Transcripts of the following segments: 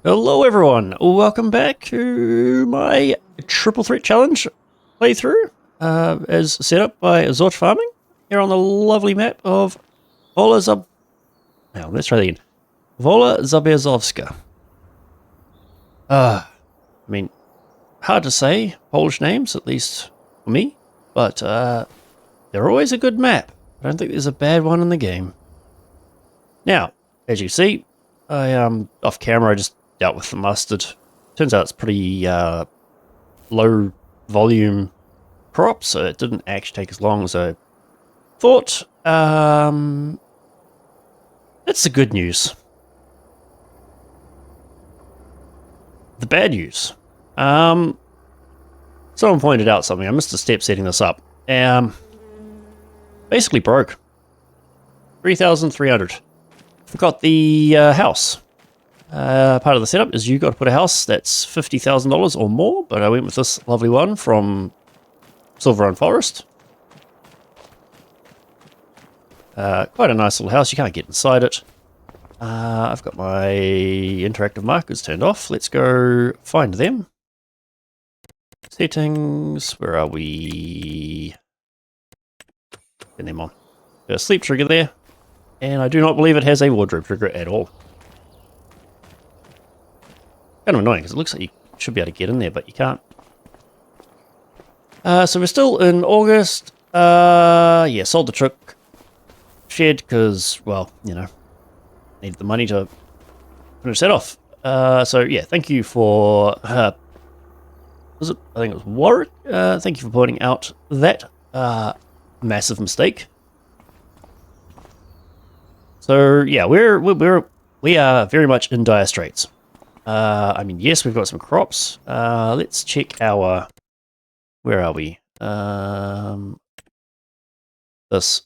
Hello everyone, welcome back to my Triple Threat Challenge playthrough as set up by Zorch Farming here on the lovely map of Wola let's try that again. Wola Zabierzowska. I mean, hard to say Polish names, at least for me, but they're always a good map. I don't think there's a bad one in the game. Now, as you see, off camera I just dealt with the mustard. Turns out it's pretty low volume crop, so it didn't actually take as long as I thought. That's the good news. The bad news. Someone pointed out something. I missed a step setting this up. Basically broke. 3,300. Forgot the house. Part of the setup is you got to put a house that's $50,000 or more, but I went with this lovely one from Silver Run Forest. Quite a nice little house. You can't get inside it. I've got my interactive markers turned off. Let's go find them. Settings. Where are we? Get them on. Got a sleep trigger there. And I do not believe it has a wardrobe trigger at all. Kind of annoying because it looks like you should be able to get in there, but you can't. So we're still in August. Yeah, sold the truck shed because, well, you know, need the money to finish that off. So yeah, thank you for, was it? I think it was Warwick. Thank you for pointing out that massive mistake. So yeah, we are very much in dire straits. I mean, yes, we've got some crops. Let's check our... Where are we? This.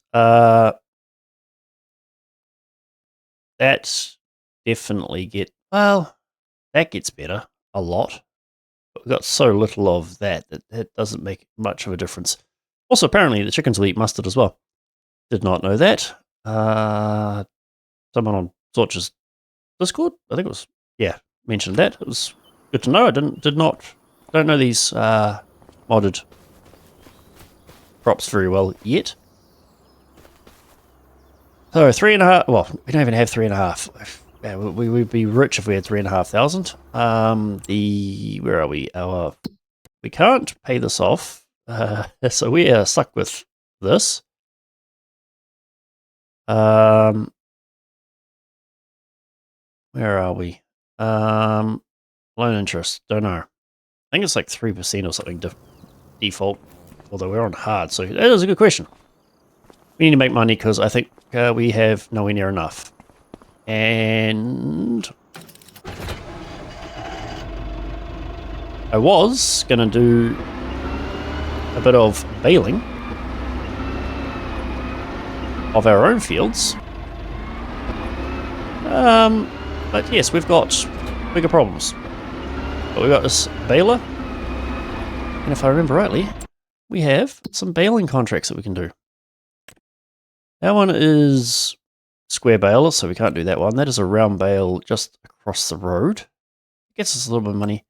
That's definitely well, that gets better a lot. But we've got so little of that it doesn't make much of a difference. Also, apparently, the chickens will eat mustard as well. Did not know that. Someone on Zorch's Discord, I think it was, yeah, mentioned that. It was good to know. I don't know these modded crops very well yet. So 3.5. Well, we don't even have 3.5. Yeah, we would be rich if we had 3,500. Where are we? We can't pay this off, so we are stuck with this. Where are we? Loan interest, don't know. I think it's like 3% or something default, although we're on hard, so that is a good question. We need to make money because I think we have nowhere near enough. And I was going to do a bit of baling of our own fields. But yes, we've got bigger problems. But we've got this baler, and if I remember rightly, we have some baling contracts that we can do. That one is square bale, so we can't do that one. That is a round bale just across the road. Gets us a little bit of money.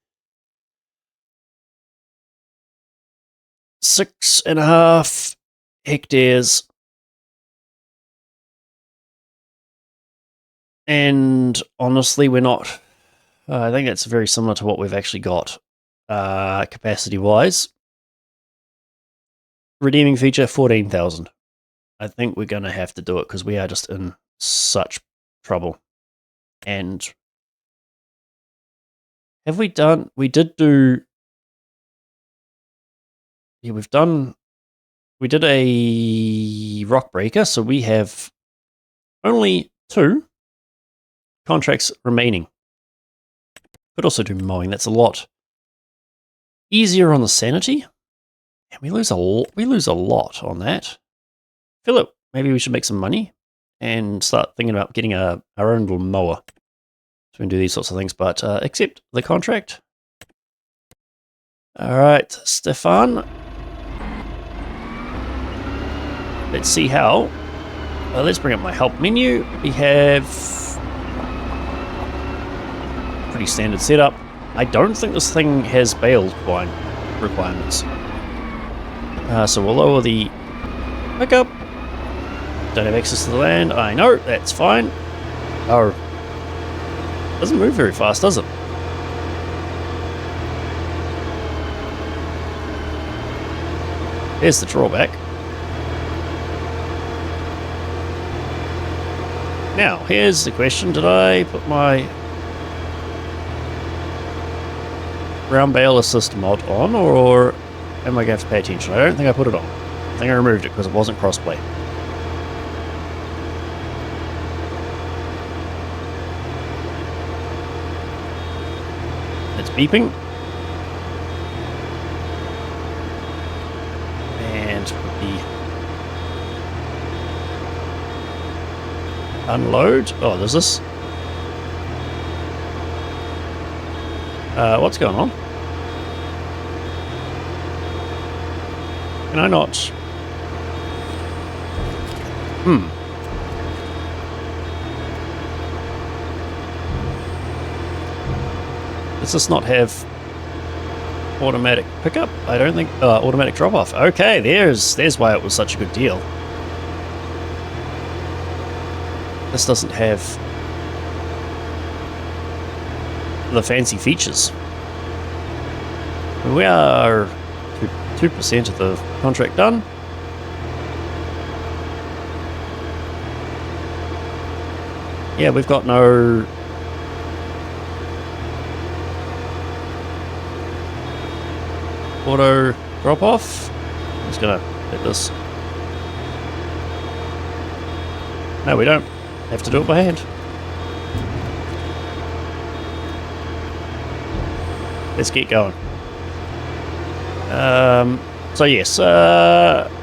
6.5 hectares. And honestly, we're not... I think it's very similar to what we've actually got capacity-wise. Redeeming feature, 14,000. I think we're going to have to do it because we are just in such trouble. And have we done... We did do... Yeah, we did a rock breaker, so we have only 2 contracts remaining. Could also do mowing. That's a lot easier on the sanity. And we lose a lot on that. I feel like maybe we should make some money and start thinking about getting our own little mower so we can do these sorts of things. But accept the contract. All right, Stefan. Let's see how. Let's bring up my help menu. We have pretty standard setup. I don't think this thing has Bale requirements. So we'll lower the pickup. Don't have access to the land. I know, that's fine. Oh. Doesn't move very fast, does it? Here's the drawback. Now, here's the question. Did I put my ground bale assist mod on, or am I going to have to pay attention? I don't think I put it on. I think I removed it because it wasn't crossplay. It's beeping. And the unload. Oh, there's this. What's going on? Can I not? Does this not have automatic pickup? I don't think. Automatic drop off. Okay, there's why it was such a good deal. This doesn't have the fancy features. We are 2% of the contract done. Yeah, we've got no auto drop off. I'm just gonna hit this. No, we don't have to do it by hand. Let's get going. So yes,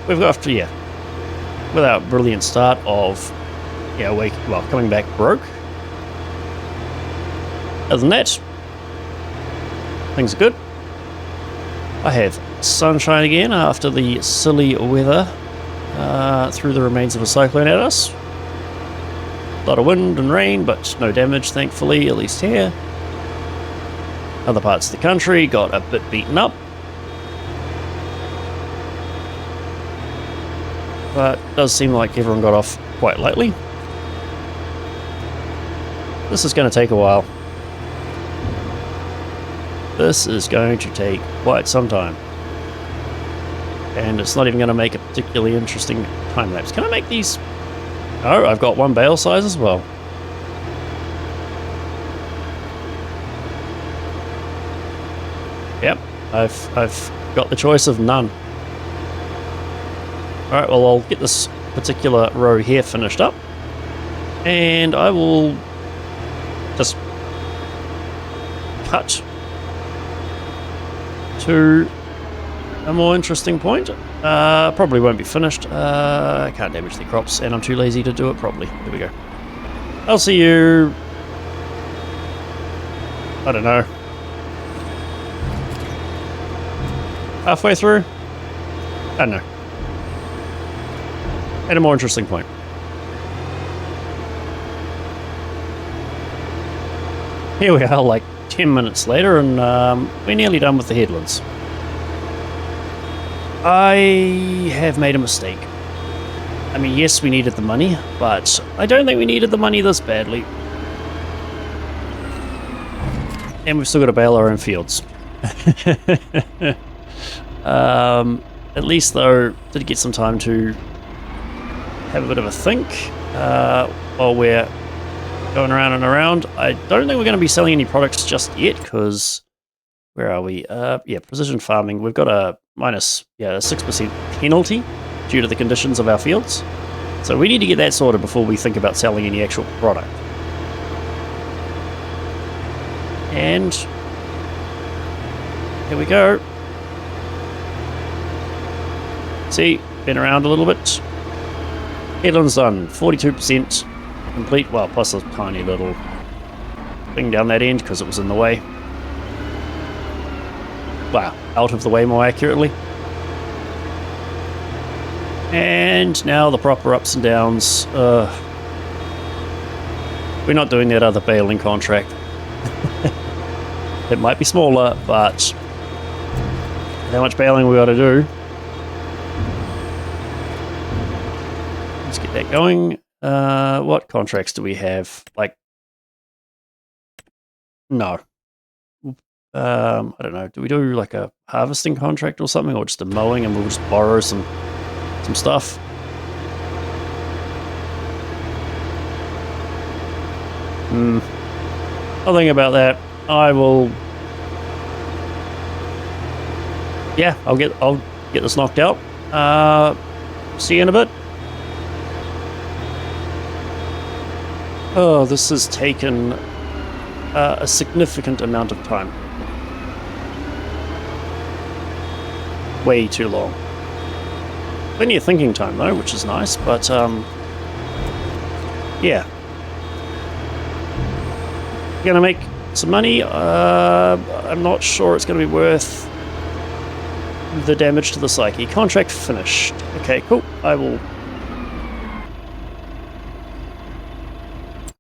we've got to, with our brilliant start of, coming back broke. Other than that, things are good. I have sunshine again after the silly weather threw the remains of a cyclone at us. A lot of wind and rain, but no damage, thankfully, at least here. Other parts of the country got a bit beaten up. But it does seem like everyone got off quite lightly. This is going to take a while. This is going to take quite some time. And it's not even going to make a particularly interesting time lapse. Can I make these? Oh, I've got one bale size as well. Yep, I've got the choice of none. Alright, well, I'll get this particular row here finished up. And I will just cut to a more interesting point. Probably won't be finished. I can't damage the crops, and I'm too lazy to do it properly. There we go. I'll see you, I don't know, halfway through? I don't know. At a more interesting point. Here we are, like 10 minutes later, and we're nearly done with the headlands. I have made a mistake. I mean, yes, we needed the money, but I don't think we needed the money this badly. And we've still got to bale our own fields. At least, though, did get some time to have a bit of a think while we're going around and around. I don't think we're going to be selling any products just yet, because where are we? Precision farming. We've got a minus a 6% penalty due to the conditions of our fields. So we need to get that sorted before we think about selling any actual product. And here we go. See, been around a little bit. Headlands done, 42% complete, well, plus a tiny little thing down that end because it was in the way. Wow, out of the way more accurately. And now the proper ups and downs. We're not doing that other baling contract. It might be smaller, but how much baling we got to do. Let's get that going. What contracts do we have? Like, no. I don't know. Do we do like a harvesting contract or something, or just a mowing, and we'll just borrow some stuff? I'll think about that. I will. Yeah, I'll get this knocked out. See you in a bit. Oh, this has taken a significant amount of time. Way too long. Plenty of thinking time though, which is nice, but yeah. Gonna make some money. I'm not sure it's gonna be worth the damage to the psyche. Contract finished. Okay, cool.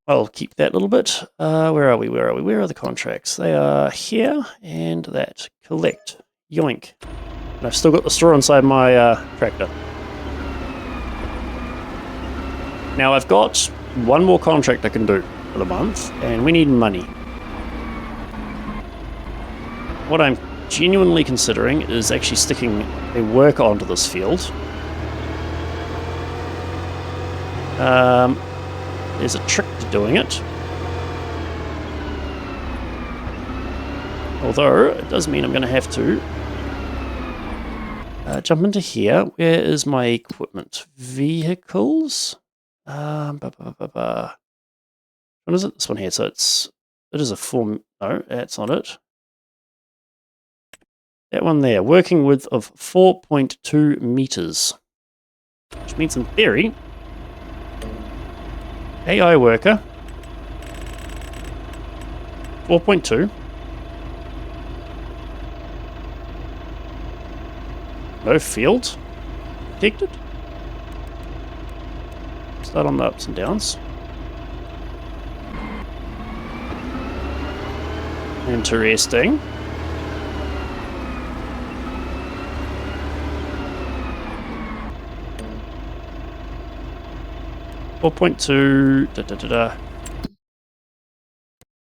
I'll keep that little bit. Where are we? Where are we? Where are the contracts? They are here and that. Collect. Yoink. And I've still got the straw inside my tractor. Now I've got one more contract I can do for the month, and we need money. What I'm genuinely considering is actually sticking a worker onto this field. There's a trick to doing it. Although, it does mean I'm going to have to jump into here. Where is my equipment? Vehicles? What is it? This one here. So it is a form. No, that's not it. That one there. Working width of 4.2 meters. Which means in theory, AI worker, 4.2. No field detected. Start on the ups and downs. Interesting. .2.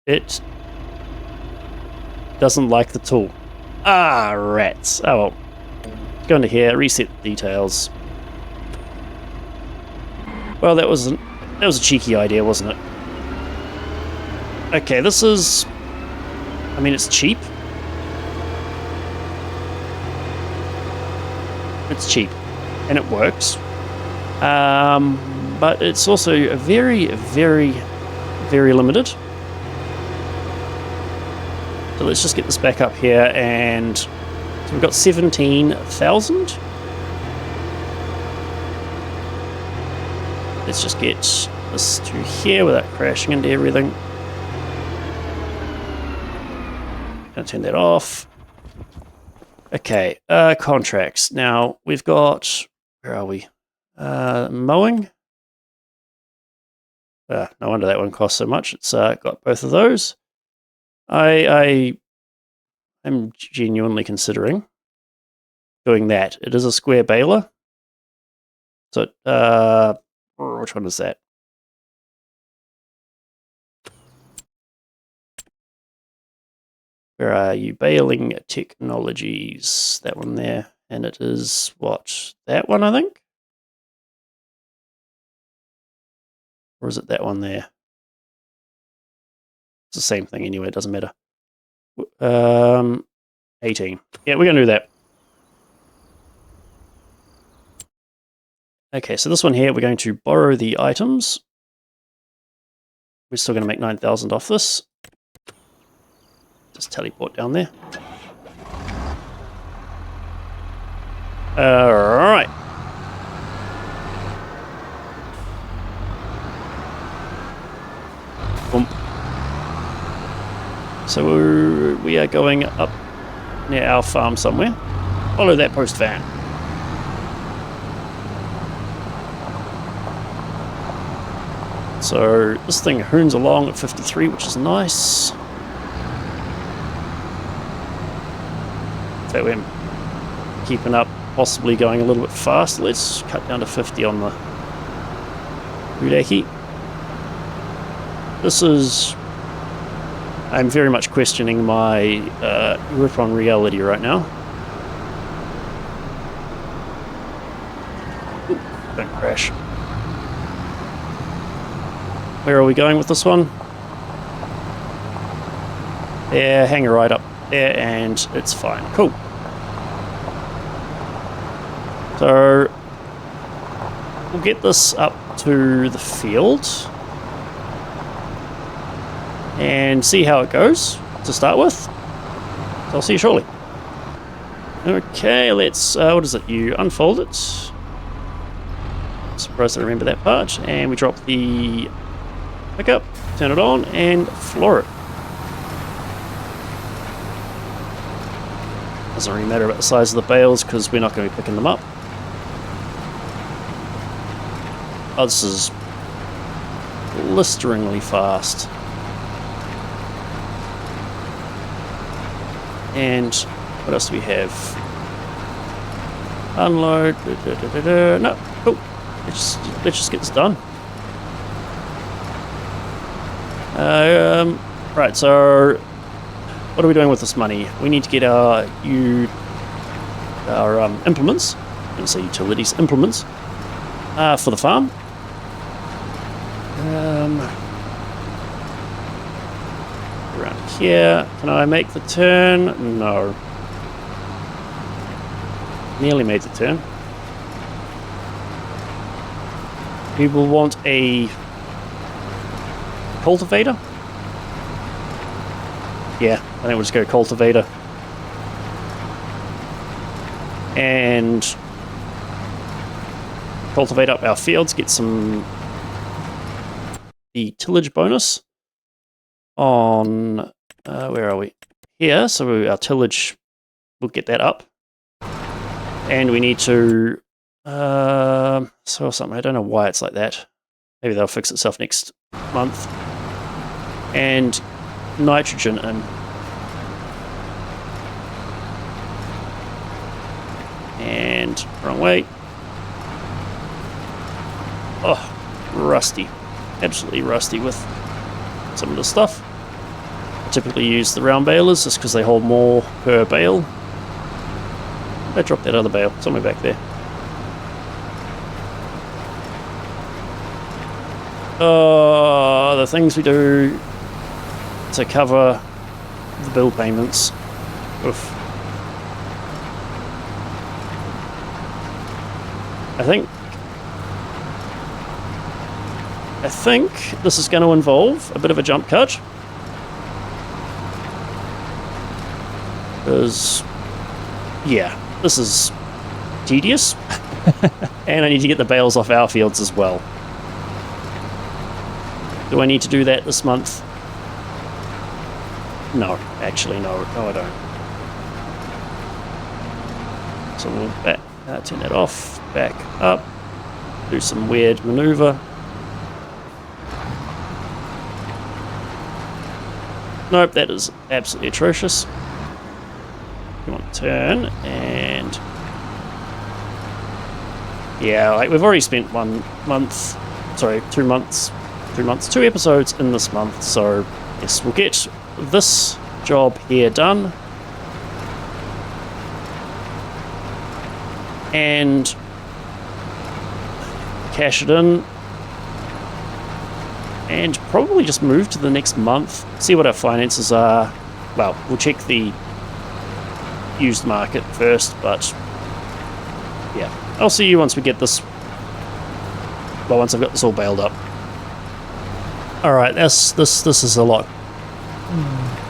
It doesn't like the tool. Ah, rats. Oh well. Go into here, reset the details. Well, that was a cheeky idea, wasn't it? Okay, this is. I mean, it's cheap. It's cheap, and it works. But it's also very, very, very limited. So let's just get this back up here, and so we've got 17,000. Let's just get this to here without crashing into everything. Gonna turn that off. Okay, contracts. Now we've got, where are we? Mowing. No wonder that one costs so much. It's got both of those. I'm genuinely considering doing that. It is a square baler. So, which one is that? Where are you? Baling Technologies. That one there. And it is what? That one, I think? Or is it that one there? It's the same thing anyway, it doesn't matter. 18. Yeah, we're going to do that. Okay, so this one here, we're going to borrow the items. We're still going to make 9,000 off this. Just teleport down there. Alright. Boom. So we are going up near our farm somewhere. Follow that post van. So this thing hoons along at 53, which is nice. fact, we're keeping up, possibly going a little bit fast. Let's cut down to 50 on the Udaki. This is... I'm very much questioning my grip on reality right now. Ooh, don't crash. Where are we going with this one? Yeah, hang it right up there and it's fine. Cool. So we'll get this up to the field and see how it goes to start with. So I'll see you shortly. Okay, let's, what is it? You unfold it. Surprised I remember that part. And we drop the pickup, turn it on, and floor it. Doesn't really matter about the size of the bales because we're not going to be picking them up. Oh, this is blisteringly fast. And what else do we have? Unload. No, cool. Let's just get this done. Right, so what are we doing with this money? We need to get our implements. I'm going to say utilities, implements for the farm. Around here. Can I make the turn? No. Nearly made the turn. We will want a cultivator. Yeah, I think we'll just go cultivator. And cultivate up our fields, get some the tillage bonus on where are we? Here, so our tillage, we'll get that up. And we need to sell something. I don't know why it's like that. Maybe they'll fix itself next month. And nitrogen in. And wrong way. Oh, rusty. Absolutely rusty with some of the stuff. I typically use the round balers just because they hold more per bale. I dropped that other bale somewhere back there. The things we do to cover the bill payments. Oof. I think this is going to involve a bit of a jump cut. Because, yeah, this is tedious. And I need to get the bales off our fields as well. Do I need to do that this month? No, actually, no. No, I don't. So we'll turn that off, back up, do some weird maneuver. Nope, that is absolutely atrocious. You want to turn, and yeah, like we've already spent 1 month, sorry, 2 months, 2 episodes in this month, so yes, we'll get this job here done. And cash it in. And probably just move to the next month. See what our finances are. Well, we'll check the used market first, but yeah. I'll see you once we get this. Well, once I've got this all bailed up. Alright, this is a lot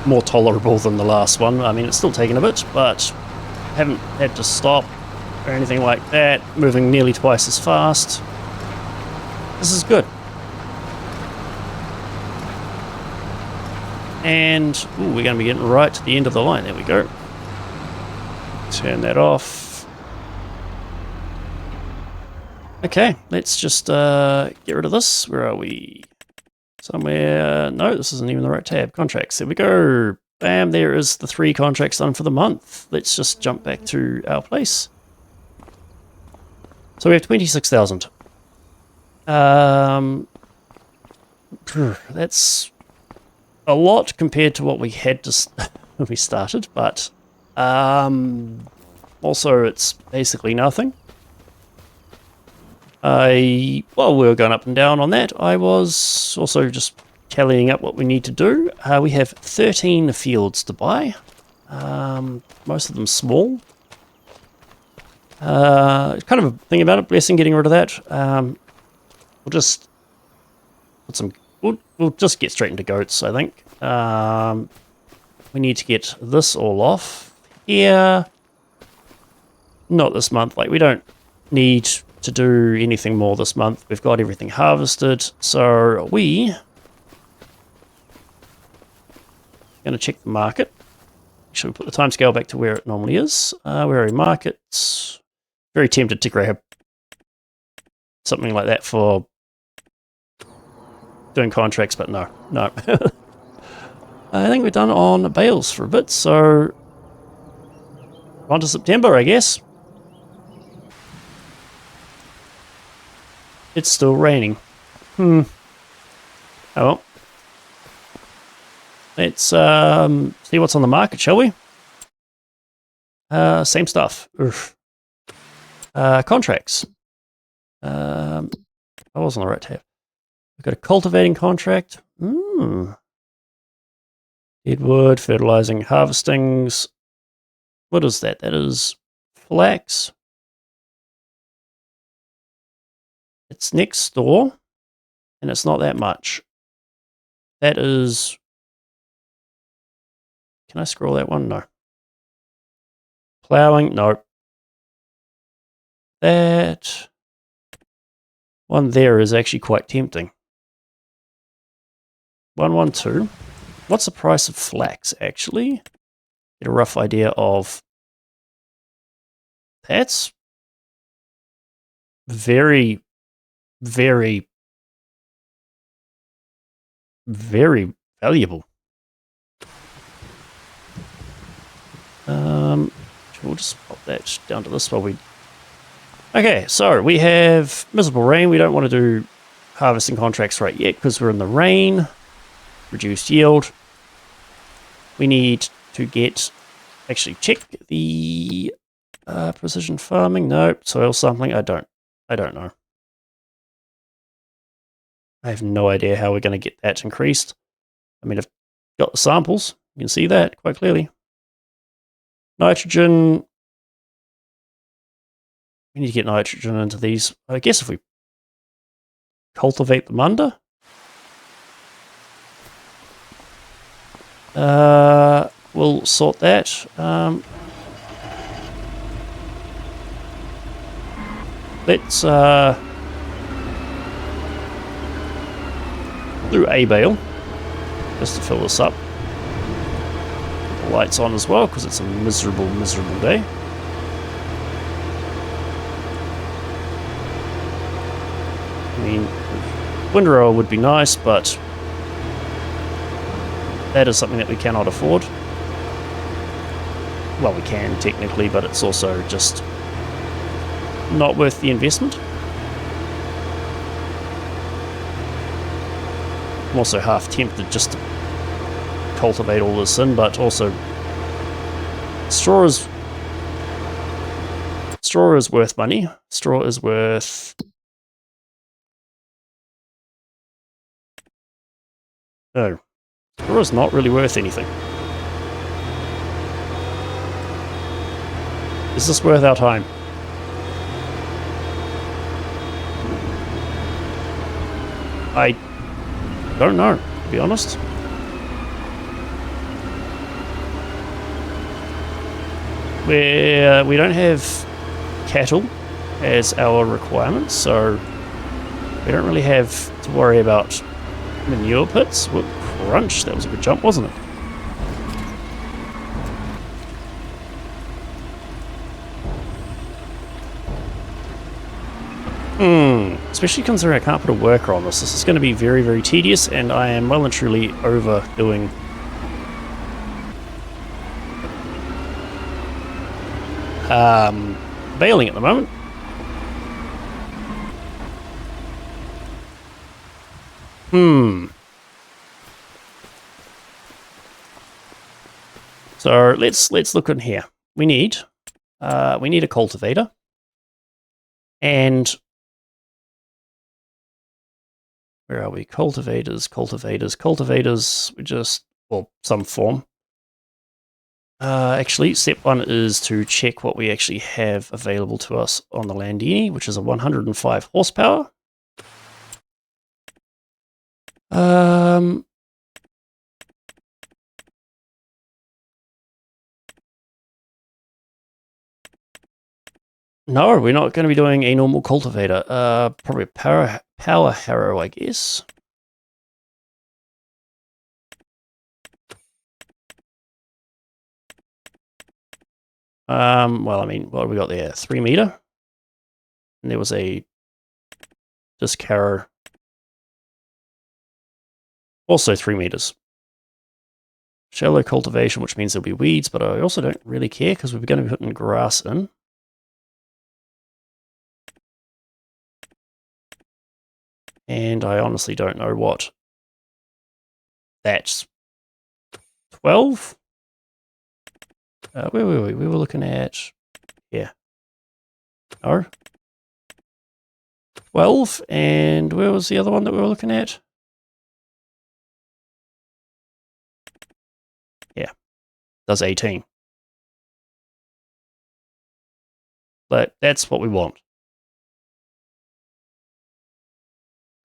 more tolerable than the last one. I mean, it's still taking a bit, but haven't had to stop or anything like that. Moving nearly twice as fast. This is good. And ooh, we're going to be getting right to the end of the line. There we go. Turn that off. Okay, let's just get rid of this. Where are we? Somewhere. No, this isn't even the right tab. Contracts. There we go. bam, there is the 3 contracts done for the month. Let's just jump back to our place. So we have 26,000. That's a lot compared to what we had to when we started, but also it's basically nothing. While we were going up and down on that, I was also just tallying up what we need to do. We have 13 fields to buy, most of them small. Kind of a thing about it, blessing getting rid of that. We'll just put some. We'll just get straight into goats, I think. We need to get this all off here. Not this month. Like, we don't need to do anything more this month. We've got everything harvested, so we going to check the market. Actually, we'll put the timescale back to where it normally is. Where are markets? Very tempted to grab something like that for doing contracts, but no. I think we're done on bales for a bit, so on to September, I guess. It's still raining. Oh well. Let's see what's on the market, shall we? Same stuff. Contracts. I was on the right tab. We've got a cultivating contract. Deadwood, fertilizing, harvestings. What is that? That is flax. It's next door, and it's not that much. That is... Can I scroll that one? No. Plowing? No. That one there is actually quite tempting. 112. What's the price of flax, actually? Get a rough idea of... That's very, very, very valuable. We'll just pop that down to this while we... Okay, so we have miserable rain. We don't want to do harvesting contracts right yet because we're in the rain. Reduced yield. We need to get... Actually, check the precision farming. No, soil sampling. I don't know. I have no idea how we're going to get that increased. I mean, I've got the samples. You can see that quite clearly. Nitrogen. We need to get nitrogen into these. I guess if we cultivate them under. We'll sort that. Let's do a bale just to fill this up. Put the lights on as well because it's a miserable, miserable day. I mean, windrower would be nice, but that is something that we cannot afford. Well, we can technically, but it's also just not worth the investment. I'm also half tempted just to cultivate all this in, but also straw is worth money. Straw is worth... No. Straw is not really worth anything. Is this worth our time? I don't know, to be honest. We don't have cattle as our requirements, so we don't really have to worry about manure pits. Whoop, crunch, that was a good jump, wasn't it? Especially considering I can't put a worker on this. This is going to be very, very tedious, and I am well and truly overdoing baling at the moment. So let's look in here. We need a cultivator, and where are we? Cultivators. We just, well, some form. Actually, step one is to check what we actually have available to us on the Landini, which is a 105 horsepower. No, we're not going to be doing a normal cultivator. Probably a power harrow, I guess. Well, I mean, what have we got there? 3 meter. And there was a disc harrow. Also 3 meters. Shallow cultivation, which means there'll be weeds, but I also don't really care because we're going to be putting grass in. And I honestly don't know what. That's 12? Where were we? We were looking at here. No. 12, and where was the other one that we were looking at? Yeah, does 18. But that's what we want.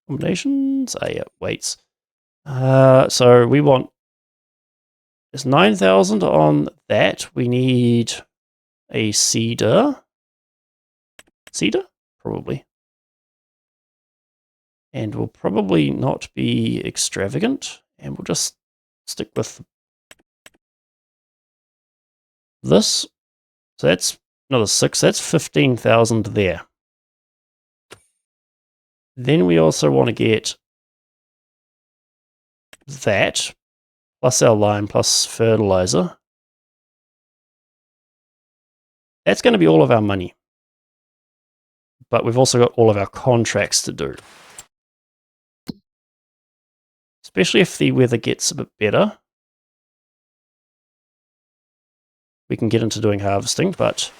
Combinations? Yeah, weights. So we want, there's 9,000 on that. We need a cedar. Cedar? Probably. And we'll probably not be extravagant, and we'll just stick with this. So that's another 6. That's 15,000 there. Then we also want to get that, plus our lime, plus fertilizer. That's going to be all of our money. But we've also got all of our contracts to do. Especially if the weather gets a bit better. We can get into doing harvesting, but...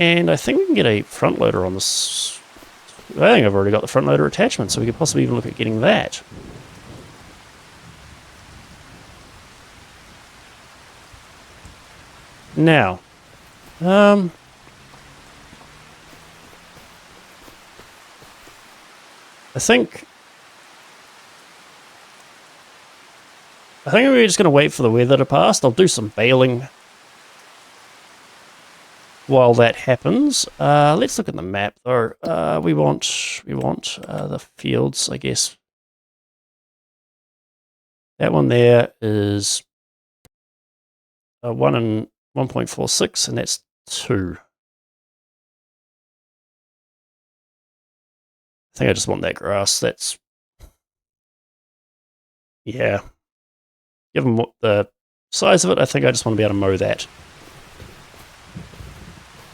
And I think we can get a front loader on this. I think I've already got the front loader attachment, so we could possibly even look at getting that. Now, I think we're just going to wait for the weather to pass. I'll do some baling while that happens. Let's look at the map though. We want the fields, I guess. That one there is 1 and 1.46, and that's 2. I think I just want that grass. That's, yeah. Given what the size of it, I think I just want to be able to mow that.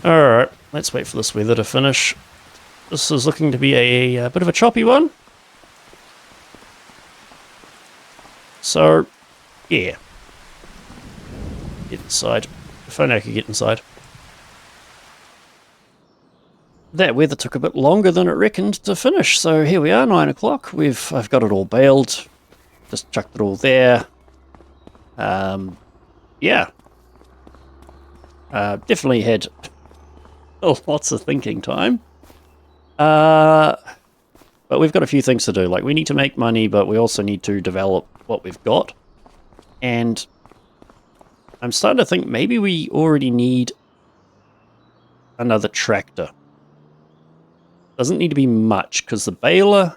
Alright, let's wait for this weather to finish. This is looking to be a bit of a choppy one. So, yeah. Get inside. If only I could get inside. That weather took a bit longer than it reckoned to finish, so here we are, 9 o'clock. I've got it all baled. Just chucked it all there. Yeah. Definitely had lots of thinking time. But we've got a few things to do. Like, we need to make money, but we also need to develop what we've got. And I'm starting to think maybe we already need another tractor. Doesn't need to be much, because the baler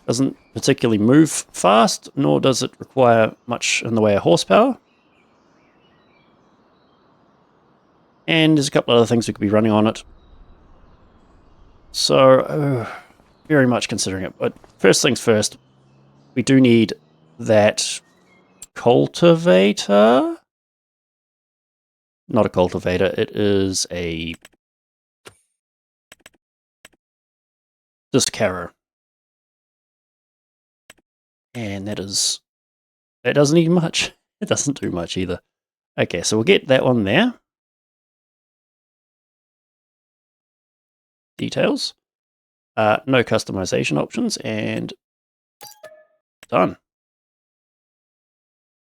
doesn't particularly move fast, nor does it require much in the way of horsepower. And there's a couple other things we could be running on it. So, very much considering it. But first things first, we do need that cultivator. not a cultivator. It is a disc harrow. And that doesn't need much. It doesn't do much either. Okay, so we'll get that one there. Details. No customization options, and done.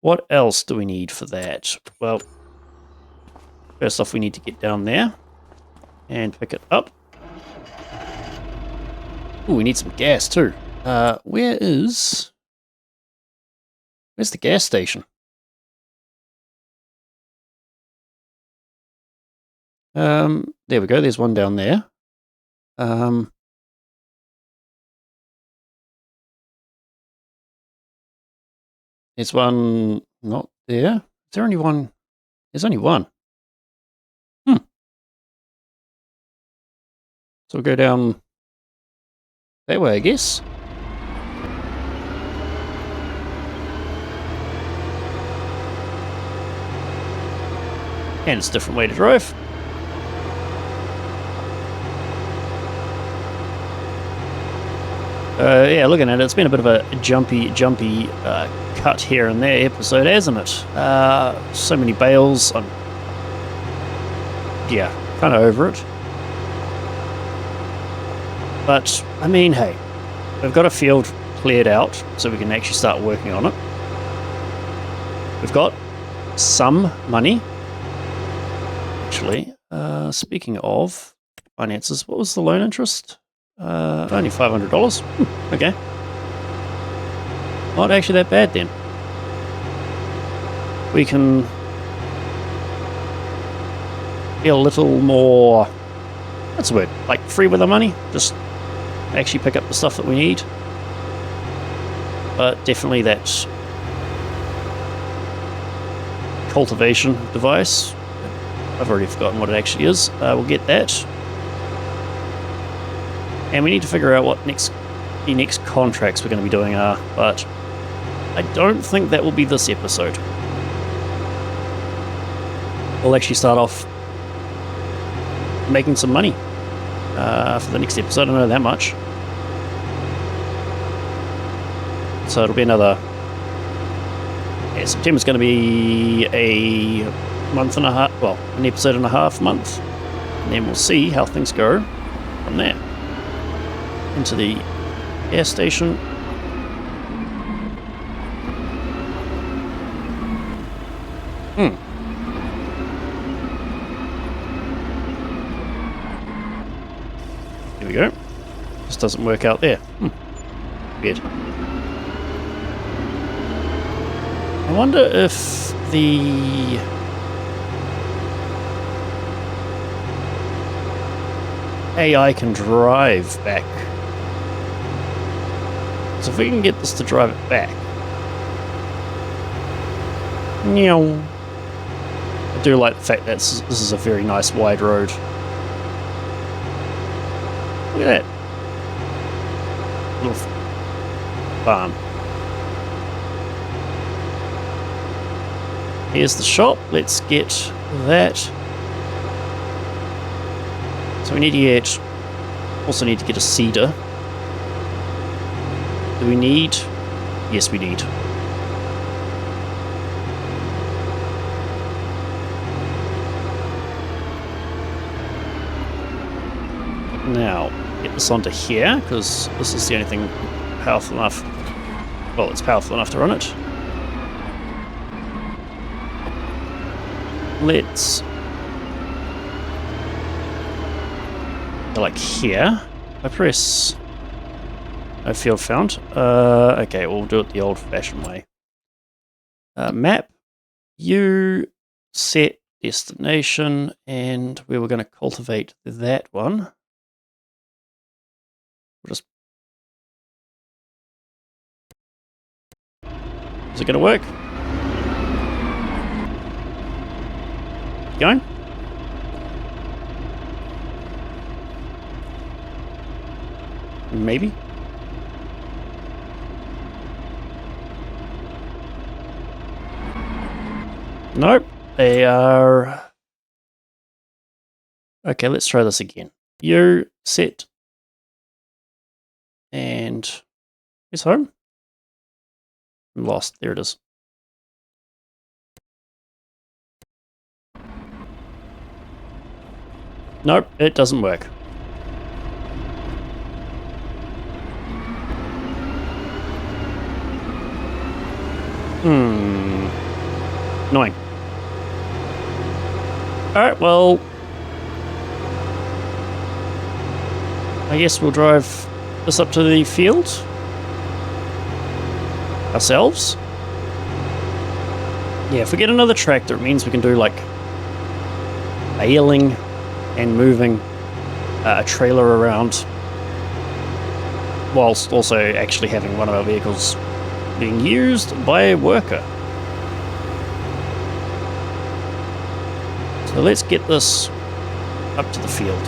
What else do we need for that? Well, first off, we need to get down there and pick it up. Ooh, we need some gas too. Where's the gas station? There we go. There's one down there. There's one not there. Is there only one? There's only one. So we'll go down that way, I guess. And it's a different way to drive. Yeah, looking at it, it's been a bit of a jumpy cut here and there episode, hasn't it? So many bales. I'm, yeah, kind of over it. But, I mean, hey, we've got a field cleared out, so we can actually start working on it. We've got some money. Actually, speaking of finances, what was the loan interest? Only $500. Okay. Not actually that bad then. We can be a little more, what's the word, like free with our money. Just actually pick up the stuff that we need. But definitely that cultivation device. I've already forgotten what it actually is. We'll get that. And we need to figure out what the next contracts we're going to be doing are, but I don't think that will be this episode. We'll actually start off making some money for the next episode. I don't know that much. So it'll be another... Yeah, September's going to be a month and a half, well, an episode and a half month. And then we'll see how things go from there. Into the gas station. Here we go. This doesn't work out there. Weird. I wonder if the... AI can drive back. So if we can get this to drive it back. I do like the fact that this is a very nice wide road. Look at that. Little farm. Here's the shop. Let's get that. So we need to get... Also need to get a seeder. Do we need? Yes, we need. Now, get this onto here, because this is the only thing powerful enough. Well, it's powerful enough to run it. Let's... like here. I press... No field found. Okay, we'll do it the old-fashioned way. Map. You set destination, and we were going to cultivate that one. We'll just... Is it going to work? Going? Maybe. Nope. They are Okay, let's try this again. You set and it's home. I'm lost. There it is. Nope, it doesn't work. Annoying. Alright, well, I guess we'll drive this up to the field ourselves. Yeah, if we get another tractor, it means we can do like baling and moving a trailer around, whilst also actually having one of our vehicles being used by a worker. So let's get this up to the field.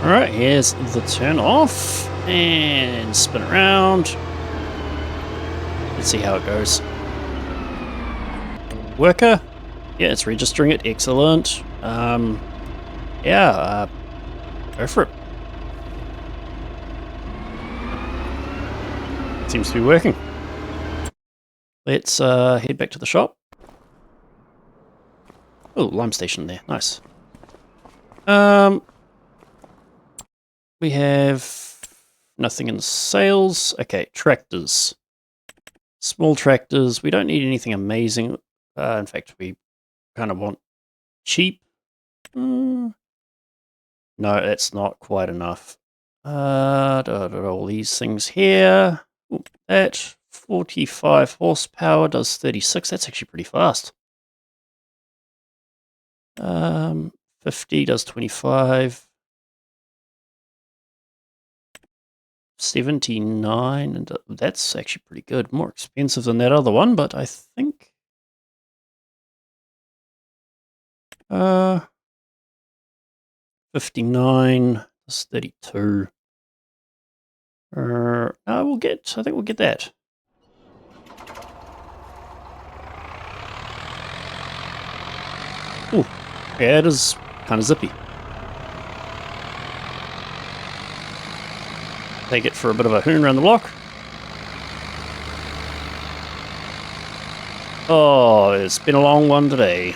Alright, here's the turn off and spin around. Let's see how it goes. Worker, yeah, it's registering it. Excellent. Yeah, go for it. Seems to be working. Let's head back to the shop. Oh, lime station there. Nice. We have nothing in sales. Okay, tractors. Small tractors. We don't need anything amazing. In fact, we kind of want cheap. No, that's not quite enough. All these things here. Ooh, that 45 horsepower does 36. That's actually pretty fast. 50 does 25. 79, and that's actually pretty good. More expensive than that other one, but I think 59 is 32. I think we'll get that. Ooh, yeah, it is kind of zippy. Take it for a bit of a hoon around the block. Oh, it's been a long one today.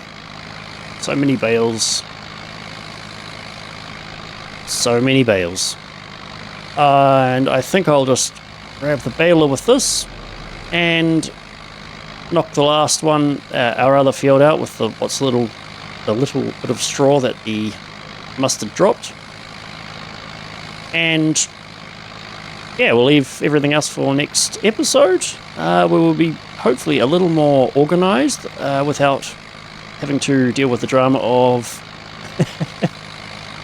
So many bales. So many bales. And I think I'll just grab the baler with this and knock the last one, our other field out with the little bit of straw that the mustard dropped. And yeah, we'll leave everything else for next episode. We will be hopefully a little more organised without having to deal with the drama of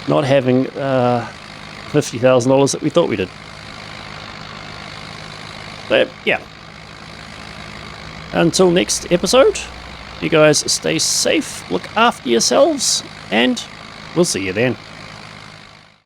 not having $50,000 that we thought we did. But yeah, until next episode, you guys stay safe, look after yourselves, and we'll see you then.